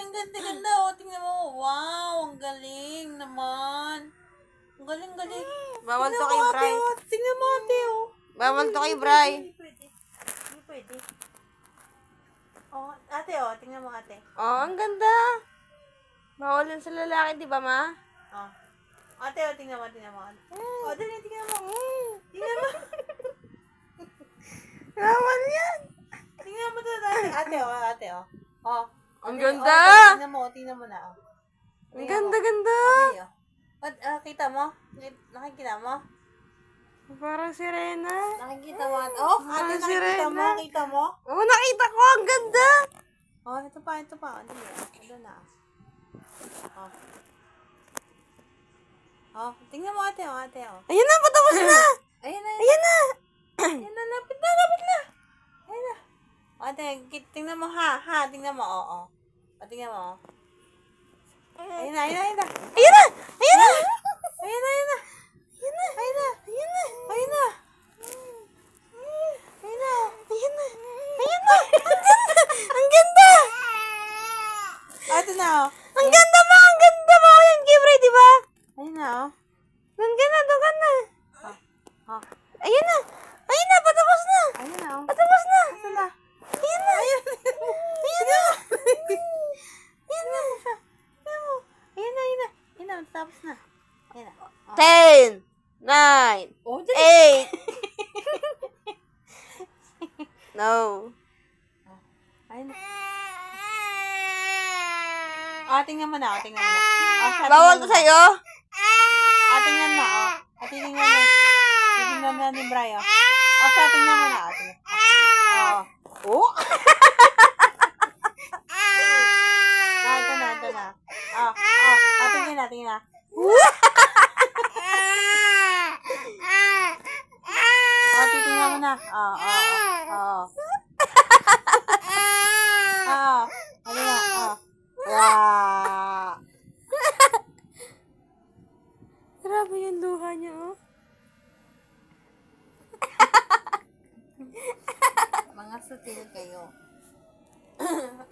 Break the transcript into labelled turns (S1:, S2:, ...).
S1: ang ganda-ganda. O, tingnan mo. Wow, ang galing naman. Ang galing-galing.
S2: Bawal
S1: Tingnan
S2: to
S1: mo,
S2: kay
S1: ate,
S2: Bray.
S1: o. Tingnan mo, ate, o.
S2: Bawal to kay Bray.
S1: Hindi pwede. Hindi pwede. O, ate, o. Tingnan mo, ate.
S2: Oh, ang ganda. Bawal yan sa lalaki, di ba, ma?
S1: O. Ate, o. Tingnan mo, tingnan mo. O, dali, tingnan mo. Tingnan mo.
S2: Bawal yan.
S1: Tingnan mo to, ate. Ate, o. Ate, o. O.
S2: Ang
S1: Ate,
S2: ganda.
S1: o, tingnan mo, tingnan mo na, o.
S2: Ang
S1: Tingnan mo.
S2: ganda-ganda.
S1: Okay, o. Kita mo? Nakikita mo?
S2: Parang sirena.
S1: Nakikita mo? Oh, ate,
S2: Parang
S1: nakikita
S2: sirena.
S1: mo? Kita mo?
S2: Oh, nakita ko. Ang ganda.
S1: Oh, ito pa, ito pa. Ano yun? Ito na. Oh. Oh, tingnan mo ate, oh, ate, oh.
S2: Ayun na, patapos na.
S1: Ayan na,
S2: Ayan na.
S1: ayan na, lapit na, lapit na. Ayan na. Oh, ate, tingnan mo, ha, tingnan mo, oh, oh. Oh, tingnan mo, oh. Ayan na, ayan na, ayan na.
S2: Ayan na. Ayan na.
S1: Ayan na, ayan na.
S2: Ayan na.
S1: Ayan na.
S2: Ayan na.
S1: Ayan na. Ayan na.
S2: Ayan na. Ayan na. Ang ganda. Ang ganda.
S1: Oh, ito na, oh.
S2: Ang ganda mo. Ang ganda mo. Yung Gibray, di ba?
S1: Ayan na, oh.
S2: Doon ka na. Doon ka na.
S1: Oh.
S2: Ayan na. Ayan na. Patapos na.
S1: Ayan na, oh.
S2: Patapos na.
S1: Ito na.
S2: Ayan na.
S1: Ayan.
S2: Ayan na.
S1: Ayan na. Ayan mo. Ayan na, ayan na. Ayan na, tapos na. Ayan na. Oh.
S2: 10, 9,
S1: Oh, dali.
S2: 8. No.
S1: Ayan na. Ah, tingnan mo na, tingnan mo na. Ah,
S2: Bawal to sa'yo?
S1: Ah, tingnan mo, oh. Ah, tingnan mo. Tingnan mo na ni Bray, oh. Ah, tingnan mo na, ate. Oh. Oh. Ah, ito na, ito na. Ah, tingnan na, tingnan na. Ah, titingnan mo na. Ano na, Wow.
S2: Grabe yung luha niya, oh.
S1: Mga sutil kayo. Ayun.